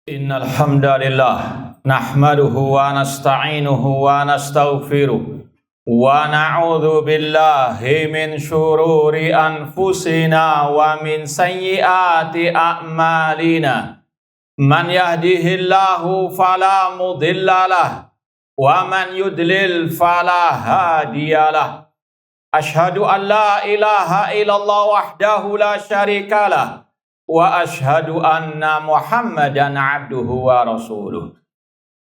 Innal hamdalillah nahmaduhu wa nasta'inuhu wa nastaghfiruh wa na'udzu billahi min syururi anfusina wa min sayyiati a'malina. Man yahdihillahu fala mudhillalah wa man yudlil fala hadiyalah. Asyhadu an la ilaha illallah wahdahu la syarikalah wa asyhadu anna Muhammadan abduhu wa rasuluh.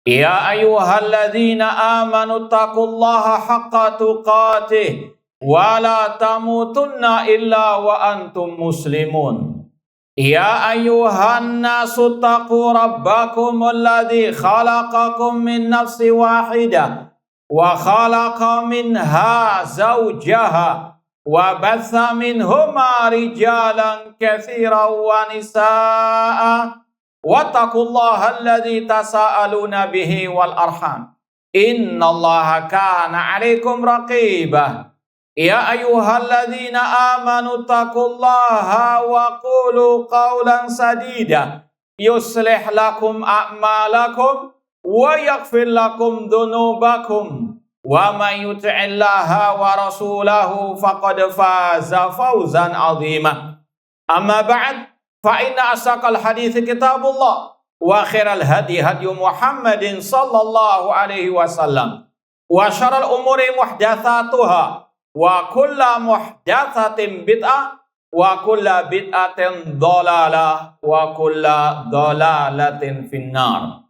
Ya ayyuhalladzina amanu taqullaha haqqa tuqatih wa la tamutunna illa wa antum muslimun. Ya ayyuhan nasu taqu rabbakumul ladzi khalaqakum min nafsin wahidah wa khalaqa minha zawjaha wa batha minhuma rijalan katsiran wa nisaa wattaqullaha alladzi tasaaluna bihi wal arham innallaha kana 'alaikum raqibah. Ya ayyuhalladzina amanu taqullaha wa qulu qawlan sadida yuslih lakum a'malakum wa yaghfir lakum dhunubakum wa may yuti'illaha wa rasulahu faqad faza fawzan 'azima. Amma ba'd, fa inna asaqal hadits kitabullah wa khairal hadi hadyu Muhammadin sallallahu alaihi wasallam wa syarrul umuri muhdatsatuha wa kullu muhdatsatin bid'ah wa kullu bid'atin dhalalah wa kullu dhalalatin finnar.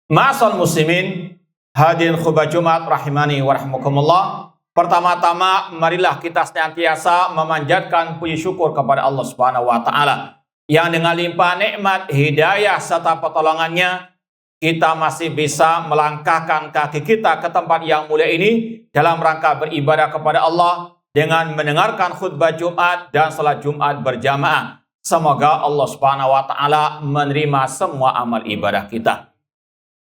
Ma'asal muslimin, hadirin khutbah Jumat rahimani wa rahmakumullah. Pertama-tama marilah kita senantiasa memanjatkan puji syukur kepada Allah Subhanahu wa taala yang dengan limpah nikmat, hidayah serta pertolongannya kita masih bisa melangkahkan kaki kita ke tempat yang mulia ini dalam rangka beribadah kepada Allah dengan mendengarkan khutbah Jumat dan salat Jumat berjamaah. Semoga Allah Subhanahu wa taala menerima semua amal ibadah kita.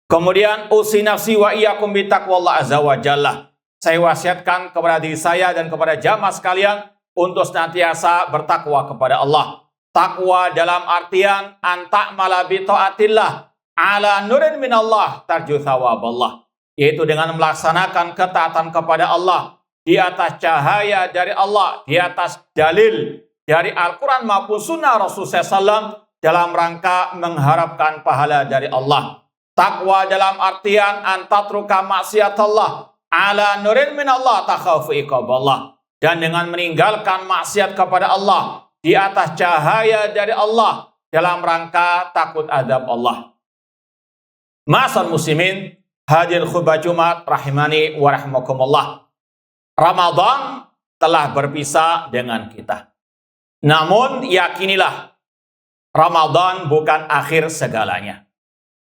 Kemudian usi nafsi wa iyyakum bi taqwallah azza wa jalla. Saya wasiatkan kepada diri saya dan kepada jamaah sekalian untuk senantiasa bertakwa kepada Allah. Takwa dalam artian anta'mala bi taatillah ala nurin minallah tarju thawaballah, yaitu dengan melaksanakan ketaatan kepada Allah di atas cahaya dari Allah, di atas dalil dari Al-Quran maupun sunnah Rasulullah SAW dalam rangka mengharapkan pahala dari Allah. Takwa dalam artian antatruka maksiatallah ala nurin minallah takhafu iqaballah, dan dengan meninggalkan maksiat kepada Allah di atas cahaya dari Allah dalam rangka takut azab Allah. Ma'asal muslimin, hadir khutbah Jumat rahimani wa rahmakumullah. Ramadan telah berpisah dengan kita. Namun yakinilah, Ramadan bukan akhir segalanya.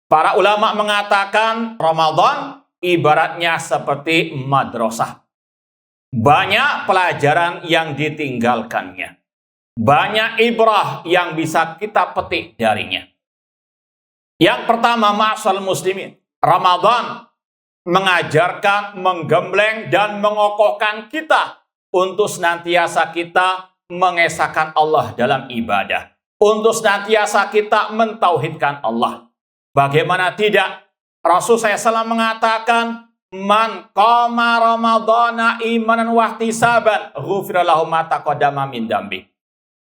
Para ulama mengatakan Ramadan ibaratnya seperti madrasah. Banyak pelajaran yang ditinggalkannya. Banyak ibrah yang bisa kita petik darinya. Yang pertama, ma'asal muslimin, Ramadan mengajarkan, menggembleng dan mengokohkan kita untuk senantiasa kita mengesahkan Allah dalam ibadah, untuk senantiasa kita mentauhidkan Allah. Bagaimana tidak? Rasul SAW mengatakan, man qama ramadhana imanan wahtisaban ghufira lahu ma taqaddama min dambi.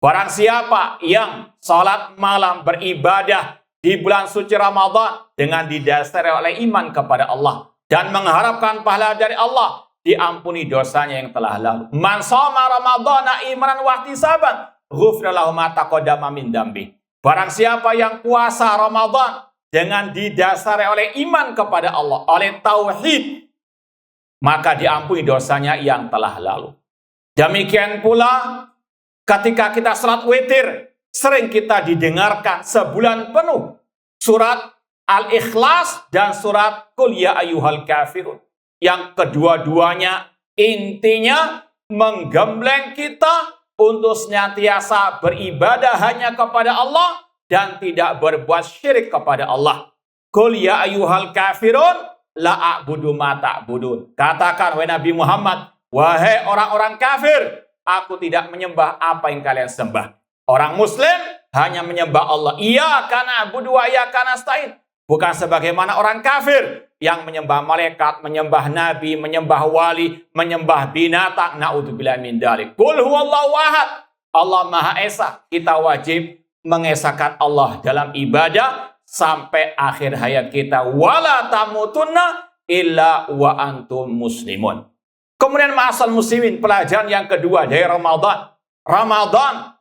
Barang siapa yang salat malam beribadah di bulan suci Ramadan dengan didasari oleh iman kepada Allah dan mengharapkan pahala dari Allah, diampuni dosanya yang telah lalu. Man shoma ramadhana imanan wahtisaban ghufira lahu ma taqaddama min dambi. Barang siapa yang puasa Ramadan dengan didasari oleh iman kepada Allah, oleh tauhid, maka diampuni dosanya yang telah lalu. Demikian pula ketika kita salat witir, sering kita didengarkan sebulan penuh surat Al-Ikhlas dan surat Qul ya ayyuhal kafirun, yang kedua-duanya intinya menggembleng kita untuk senantiasa beribadah hanya kepada Allah dan tidak berbuat syirik kepada Allah. Qul ya ayyuhal kafirun la a'budu ma ta'budun. Katakan wahai Nabi Muhammad, wahai orang-orang kafir, aku tidak menyembah apa yang kalian sembah. Orang muslim hanya menyembah Allah. Iyyaka na'budu wa iyyaka nasta'in. Bukan sebagaimana orang kafir yang menyembah malaikat, menyembah nabi, menyembah wali, menyembah binatang. Na'udzubillah min dzalik. Qul huwallahu ahad. Allah Maha Esa. Kita wajib mengesahkan Allah dalam ibadah sampai akhir hayat kita. Wala tamutunna illa wa antum muslimun. Kemudian ma'asal muslimin, pelajaran yang kedua dari Ramadan. Ramadan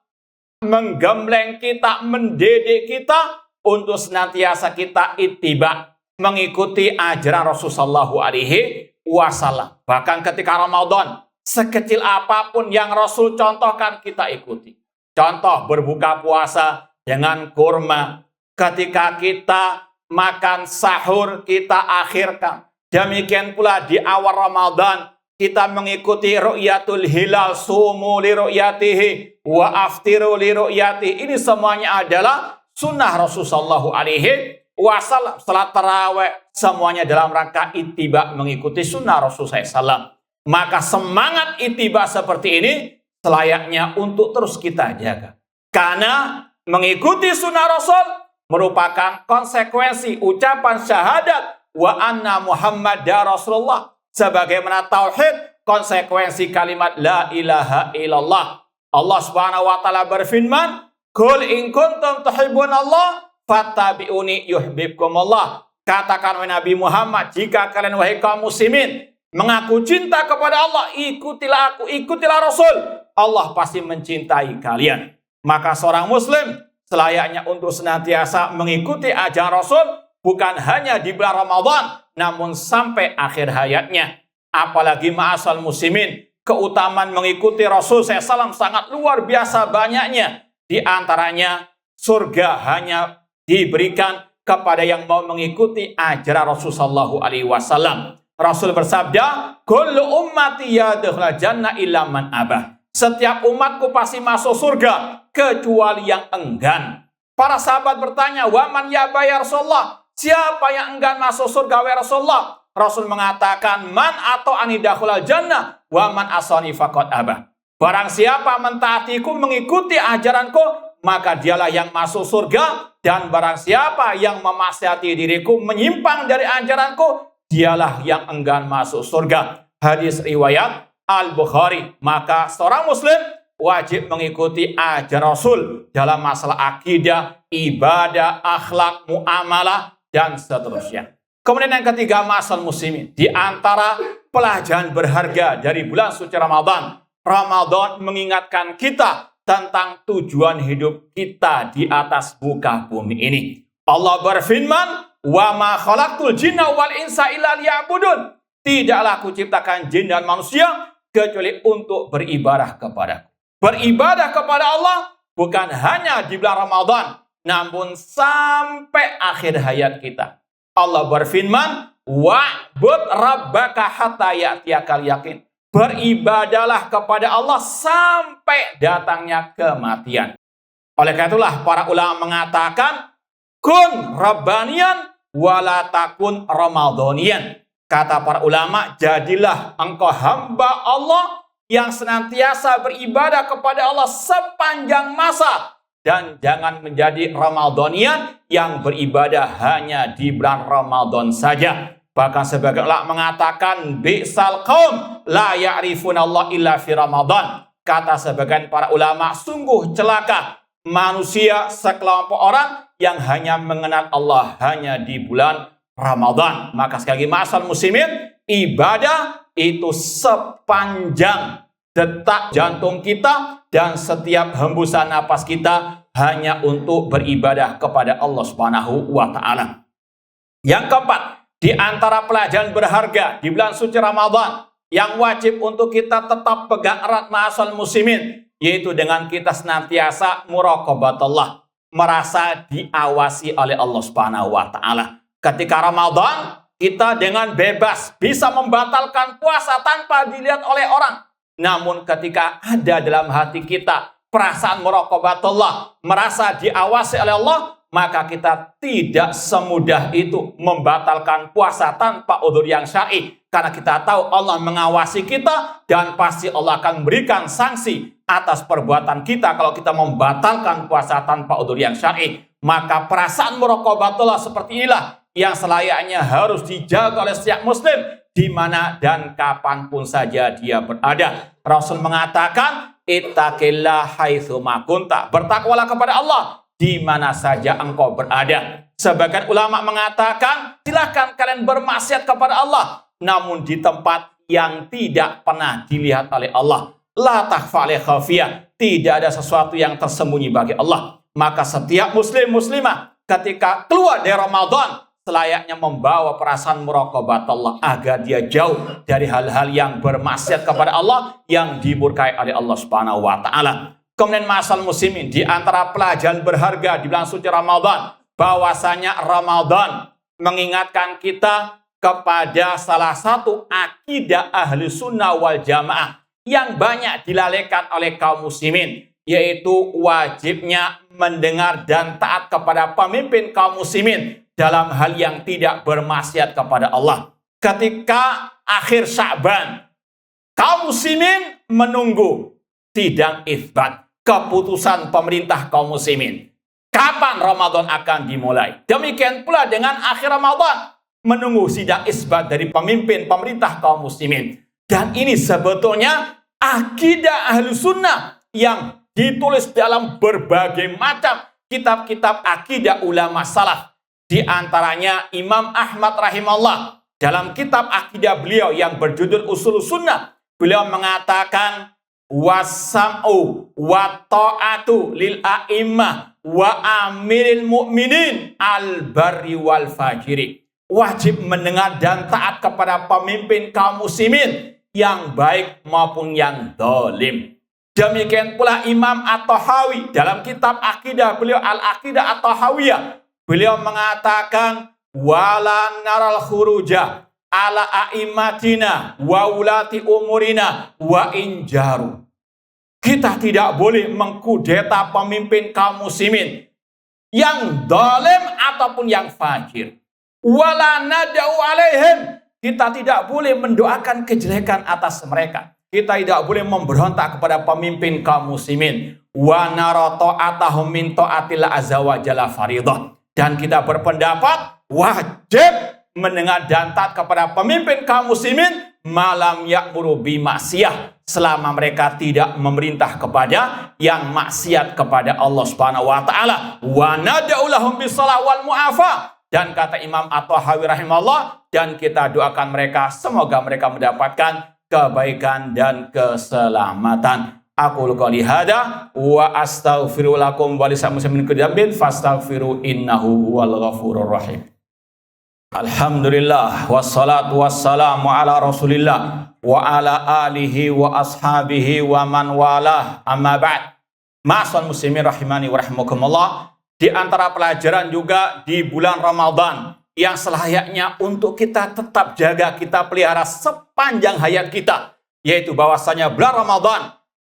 menggembleng kita, mendidik kita untuk senantiasa kita ittiba, mengikuti ajaran Rasulullah SAW. Bahkan ketika Ramadan, sekecil apapun yang Rasul contohkan kita ikuti. Contoh berbuka puasa dengan kurma. Ketika kita makan sahur, kita akhirkan. Demikian pula di awal Ramadan, kita mengikuti ru'yatul hilal, sumu li ru'yatihi, wa aftiru li ru'yatihi. Ini semuanya adalah sunnah Rasulullah SAW. Salat tarawih, semuanya dalam rangka ittiba, mengikuti sunnah Rasulullah SAW. Maka semangat ittiba seperti ini selayaknya untuk terus kita jaga. Karena mengikuti sunnah Rasul merupakan konsekuensi ucapan syahadat wa anna Muhammadar Rasulullah. Sebagaimana tauhid, konsekuensi kalimat la ilaha illallah. Allah Subhanahu wa taala berfirman, "Qul in kuntum tuhibbunallah fattabi'uni yuhibbukumullah." Katakan wahai Nabi Muhammad, jika kalian wahai kaum muslimin mengaku cinta kepada Allah, ikutilah aku, ikutilah Rasul. Allah pasti mencintai kalian. Maka seorang muslim selayaknya untuk senantiasa mengikuti ajaran Rasul, bukan hanya di bulan Ramadan, namun sampai akhir hayatnya. Apalagi ma'asal muslimin, keutamaan mengikuti Rasul SAW sangat luar biasa banyaknya. Di antaranya, surga hanya diberikan kepada yang mau mengikuti ajaran Rasulullah SAW. Rasul bersabda, "Kullu ummati yadkhulul jannah illa man abah." Setiap umatku pasti masuk surga kecuali yang enggan. Para sahabat bertanya, "Wa man yaba ya Rasulullah?" Siapa yang enggan masuk surga ya Rasulullah? Rasul mengatakan, "Man atau anidakhulul jannah wa man asani faqad abah." Barang siapa mentaatiku, mengikuti ajaranku, maka dialah yang masuk surga. Dan barang siapa yang memaksiati diriku, menyimpang dari ajaranku, dialah yang enggan masuk surga. Hadis riwayat Al-Bukhari. Maka seorang muslim wajib mengikuti ajaran Rasul dalam masalah akidah, ibadah, akhlak, muamalah, dan seterusnya. Kemudian yang ketiga, ma'asal muslimin, di antara pelajaran berharga dari bulan suci Ramadan, Ramadan mengingatkan kita tentang tujuan hidup kita di atas muka bumi ini. Allah berfirman, "Wa ma khalaqtul jinna wal insa illa liya'budun." Tidaklah aku ciptakan jin dan manusia kecuali untuk beribadah kepadaku. Beribadah kepada Allah bukan hanya di bulan Ramadan, namun sampai akhir hayat kita. Allah berfirman, "Wa'bud rabbaka hatta ya'tiyakal yakin." Beribadalah kepada Allah sampai datangnya kematian. Oleh karena itulah para ulama mengatakan, "Kun rabbaniyan wala takun ramadhaniyan." Kata para ulama, jadilah engkau hamba Allah yang senantiasa beribadah kepada Allah sepanjang masa. Dan jangan menjadi Ramadhanian yang beribadah hanya di bulan Ramadan saja. Bahkan sebagian ulama mengatakan, "Bi'sal qaum la ya'rifunallah illa fi Ramadan." Kata sebagian para ulama, sungguh celaka manusia sekelompok orang yang hanya mengenal Allah hanya di bulan Ramadan. Maka sekali lagi ma'asal muslimin, ibadah itu sepanjang detak jantung kita dan setiap hembusan napas kita hanya untuk beribadah kepada Allah Subhanahu wa taala. Yang keempat, di antara pelajaran berharga di bulan suci Ramadan yang wajib untuk kita tetap pegang erat ma'asal muslimin, yaitu dengan kita senantiasa muraqabatullah, merasa diawasi oleh Allah Subhanahu wa taala. Ketika Ramadan, kita dengan bebas bisa membatalkan puasa tanpa dilihat oleh orang. Namun ketika ada dalam hati kita perasaan muraqabatullah, merasa diawasi oleh Allah, maka kita tidak semudah itu membatalkan puasa tanpa udzur yang syar'i. Karena kita tahu Allah mengawasi kita dan pasti Allah akan memberikan sanksi atas perbuatan kita kalau kita membatalkan puasa tanpa udzur yang syar'i. Maka perasaan muraqabatullah seperti inilah yang selayaknya harus dijaga oleh setiap muslim di mana dan kapanpun saja dia berada. Rasul mengatakan, ittaqillah haitsu ma kunta. Bertakwalah kepada Allah di mana saja engkau berada. Sebagian ulama mengatakan, silakan kalian bermaksiat kepada Allah, namun di tempat yang tidak pernah dilihat oleh Allah. La takhfa alaihi khafiyah. Tidak ada sesuatu yang tersembunyi bagi Allah. Maka setiap muslim muslimah ketika keluar dari Ramadan selayaknya membawa perasaan muraqabatullah agar dia jauh dari hal-hal yang bermaksiat kepada Allah yang dimurkai oleh Allah Subhanahu wa taala. Kemudian ma'asal muslimin, di antara pelajaran berharga di bulan suci Ramadan bahwasanya Ramadan mengingatkan kita kepada salah satu akidah ahli sunnah wal jamaah yang banyak dilalaikan oleh kaum muslimin, yaitu wajibnya mendengar dan taat kepada pemimpin kaum muslimin dalam hal yang tidak bermaksiat kepada Allah. Ketika akhir Sya'ban, kaum muslimin menunggu sidang itsbat, keputusan pemerintah kaum muslimin. Kapan Ramadan akan dimulai? Demikian pula dengan akhir Ramadan, menunggu sidang itsbat dari pemimpin pemerintah kaum muslimin. Dan ini sebetulnya akidah ahlu sunnah yang ditulis dalam berbagai macam kitab-kitab akidah ulama salaf. Di antaranya Imam Ahmad rahimahullah dalam kitab akidah beliau yang berjudul Usul Sunnah, beliau mengatakan wasam'u wa ta'atu lil a'immah wa amiril mu'minin al-barri wal fajiri. Wajib mendengar dan taat kepada pemimpin kaum muslimin yang baik maupun yang zalim. Demikian pula Imam At-Tahawi dalam kitab akidah beliau Al-Aqidah At-Tahawiyah, beliau mengatakan wala naral khuruja ala a'immatina wa ulati umurina wa injaru. Kita tidak boleh mengkudeta pemimpin kaum muslimin yang zalim ataupun yang fajir. Wala nada'u alaihim. Kita tidak boleh mendoakan kejelekan atas mereka. Kita tidak boleh memberontak kepada pemimpin kaum muslimin. Wa nara ta'atahum min ta'atillah azza wa jalla faridah. Dan kita berpendapat wajib mendengar dan taat kepada pemimpin kaum muslimin malam ya'muru bi maksiyah, selama mereka tidak memerintah kepada yang maksiat kepada Allah Subhanahu wa taala. Wa nad'u lahum bis shalah wal mu'afa. Dan kata Imam At-Tahawi rahimahullah, dan kita doakan mereka semoga mereka mendapatkan kebaikan dan keselamatan. Aku qouli hada wa astaghfiru lakum wa lisal muslimin kullin fastaghfiru innahu huwal ghafurur rahim. Alhamdulillah wassalatu wassalamu ala Rasulillah wa ala alihi wa ashabihi wa man walah, amma ba'd. Ma'asal muslimin rahimani wa rahimakumullah. Di antara pelajaran juga di bulan Ramadan yang selayaknya untuk kita tetap jaga, kita pelihara sepanjang hayat kita, yaitu bahwasanya bulan Ramadan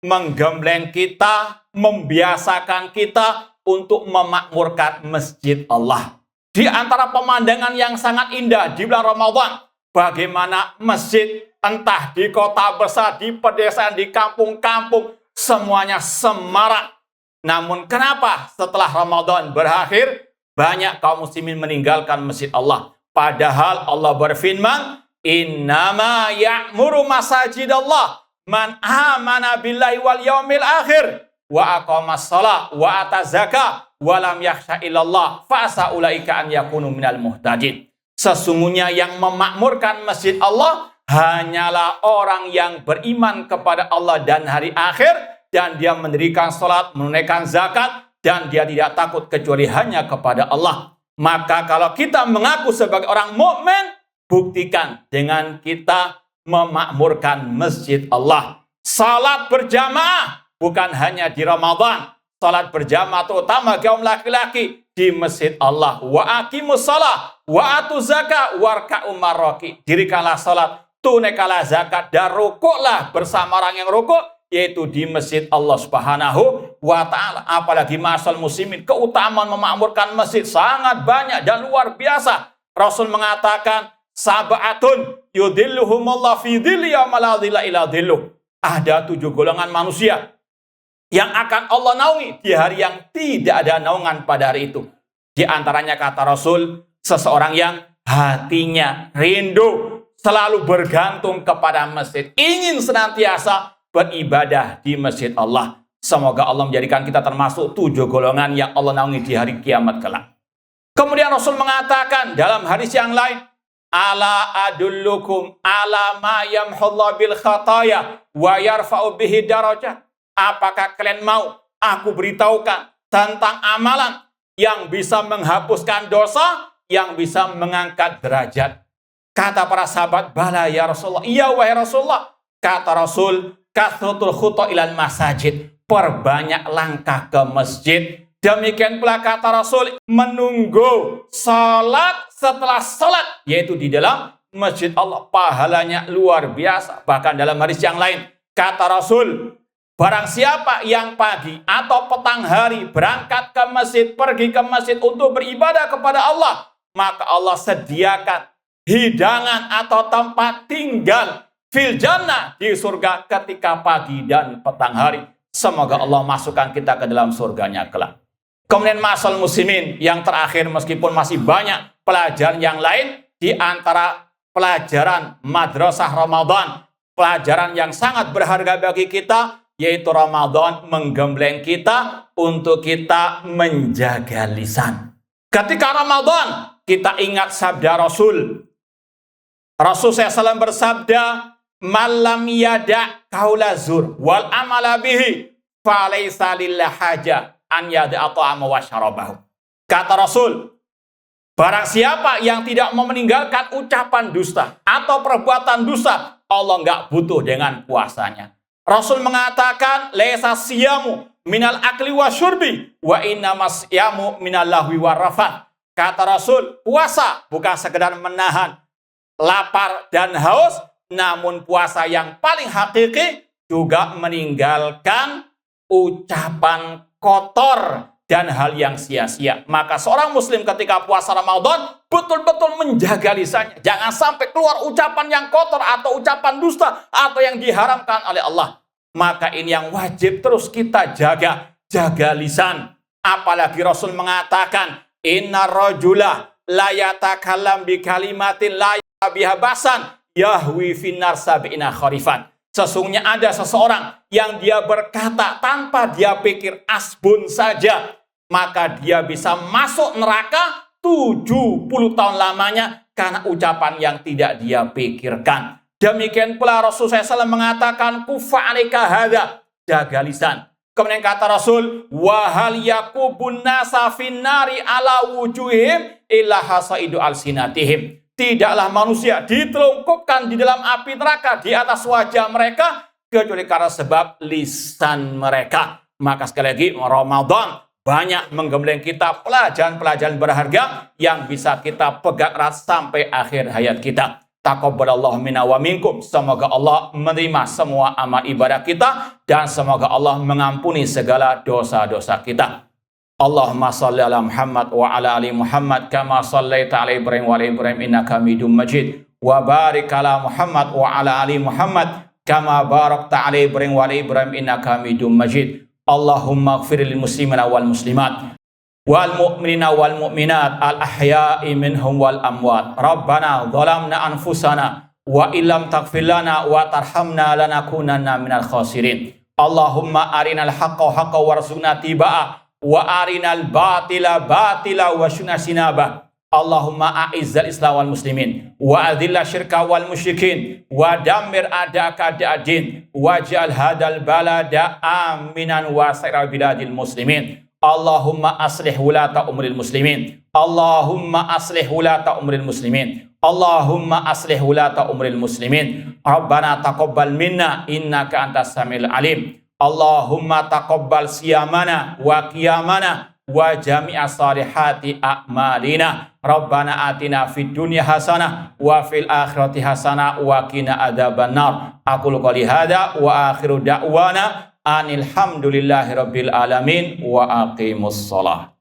menggembleng kita, membiasakan kita untuk memakmurkan masjid Allah. Di antara pemandangan yang sangat indah di bulan Ramadan, bagaimana masjid entah di kota besar, di pedesaan, di kampung-kampung, semuanya semarak. Namun kenapa setelah Ramadan berakhir banyak kaum muslimin meninggalkan masjid Allah? Padahal Allah berfirman, innama ya'muru masajidallah man amana billahi wal yaumil akhir wa aqamas shalah wa ataz zakah wa lam yakhsha illallah fa asa ulaika an yakunu minal muhtadin. Sesungguhnya yang memakmurkan masjid Allah hanyalah orang yang beriman kepada Allah dan hari akhir, dan dia mendirikan salat, menunaikan zakat, dan dia tidak takut kecuali hanya kepada Allah. Maka kalau kita mengaku sebagai orang mukmin, buktikan dengan kita memakmurkan masjid Allah. Salat berjamaah bukan hanya di Ramadan. Salat berjamaah terutama kaum laki-laki di masjid Allah. Wa aqimus shalah wa atuz zakah warka'u marraki. Dirikanlah salat, tunaikanlah zakat, dan rukuklah bersama orang yang rukuk, yaitu di masjid Allah Subhanahu wa ta'ala. Apalagi ma'asal muslimin, keutamaan memakmurkan masjid sangat banyak dan luar biasa. Rasul mengatakan sab'atun yudhilluhumullah fi dhilli yauma la dhilla illa dhilluh. Ada 7 golongan manusia yang akan Allah naungi di hari yang tidak ada naungan pada hari itu. Di antaranya kata Rasul, seseorang yang hatinya rindu, selalu bergantung kepada masjid, ingin senantiasa beribadah di masjid Allah. Semoga Allah menjadikan kita termasuk 7 golongan yang Allah naungi di hari kiamat kelak. Kemudian Rasul mengatakan dalam hadis yang lain, ala adullukum ala ma yamhullahu bil khataya wa yarfa'u bihi darajat. Apakah kalian mau aku beritahukan tentang amalan yang bisa menghapuskan dosa, yang bisa mengangkat derajat? Kata para sahabat, bala ya Rasulullah. Iya wahai Rasulullah. Kata Rasul, kathratul khuta ilal masajid. Perbanyak langkah ke masjid. Demikian pula kata Rasul, menunggu salat setelah salat, yaitu di dalam masjid Allah. Pahalanya luar biasa. Bahkan dalam hadis yang lain, kata Rasul, barang siapa yang pagi atau petang hari berangkat ke masjid, pergi ke masjid untuk beribadah kepada Allah, maka Allah sediakan hidangan atau tempat tinggal fil jannah di surga ketika pagi dan petang hari. Semoga Allah masukkan kita ke dalam surganya kelak. Kemudian ma'asal muslimin, yang terakhir, meskipun masih banyak pelajaran yang lain, di antara pelajaran madrasah Ramadan, pelajaran yang sangat berharga bagi kita, yaitu Ramadan menggembleng kita untuk kita menjaga lisan. Ketika Ramadan, kita ingat sabda Rasul. Rasul SAW bersabda, malam yada qaula zur wal amala bihi falaysa lillahi haja an yada'a ta'ama wa syarabahu. Kata Rasul, barang siapa yang tidak mau meninggalkan ucapan dusta atau perbuatan dusta, Allah nggak butuh dengan puasanya. Rasul mengatakan, laisa siyamu minal akli wa syurbi wa innamas siyamu minal lahwi wa rafat. Kata Rasul, puasa bukan sekedar menahan lapar dan haus, namun puasa yang paling hakiki juga meninggalkan ucapan kotor dan hal yang sia-sia. Maka seorang muslim ketika puasa Ramadan betul-betul menjaga lisannya. Jangan sampai keluar ucapan yang kotor atau ucapan dusta atau yang diharamkan oleh Allah. Maka ini yang wajib terus kita jaga. Jaga lisan. Apalagi Rasul mengatakan, inna rajula la yatakallam bi kalimatin la biha basan yahwi finnar sab'ina kharifan. Sesungguhnya ada seseorang yang dia berkata tanpa dia pikir asbun saja, maka dia bisa masuk neraka 70 tahun lamanya karena ucapan yang tidak dia pikirkan. Demikian pula Rasulullah SAW mengatakan, kufa alika hadha, jaga lisan. Kemudian kata Rasul, wahal yakubun nasa finnari ala wujuhim illa hasaidu alsinatihim. Tidaklah manusia ditelungkupkan di dalam api neraka di atas wajah mereka kecuali karena sebab lisan mereka. Maka sekali lagi, Ramadan banyak menggembleng kita pelajaran-pelajaran berharga yang bisa kita pegang erat sampai akhir hayat kita. Taqabbalallahu minna wa minkum. Semoga Allah menerima semua amal ibadah kita dan semoga Allah mengampuni segala dosa-dosa kita. Allahumma salli ala Muhammad wa ala ali Muhammad kama sallaita ala Ibrahim wa ala Ibrahim innaka Hamidum Majid wa barik ala Muhammad wa ala ali Muhammad kama barakta ala Ibrahim wa ala Ibrahim innaka Hamidum Majid. Allahumma ighfir lil muslimina wal muslimat wal mu'minina wal mu'minat al ahya'i minhum wal amwat. Rabbana zalamna anfusana wa illam taghfir lana wa tarhamna lanakunanna minal khasirin. Allahumma arinal haqqa haqqa warzuqna tiba'ah wa arinal batila batila wa syuna sinabah. Allahumma a'izzal islam wal muslimin wa adhilla syirka wal musyrikin wa dammir a'da'aka a'da'ad-din waj'al hadal balada aminan wa sa'iral biladil muslimin. Allahumma aslih wulata umril muslimin. Allahumma aslih wulata umril muslimin. Allahumma aslih wulata umril muslimin. Rabbana taqabbal minna innaka antas samiul alim. Allahumma taqabbal siyamana wa qiyamana wa jami'a salihati a'malina. Rabbana atina fid dunya hasanah wa fil akhirati hasanah wa qina adzabannar. Aqulu qouli hadza wa akhiru da'wana anil hamdulillahi rabbil alamin wa aqimus shalah.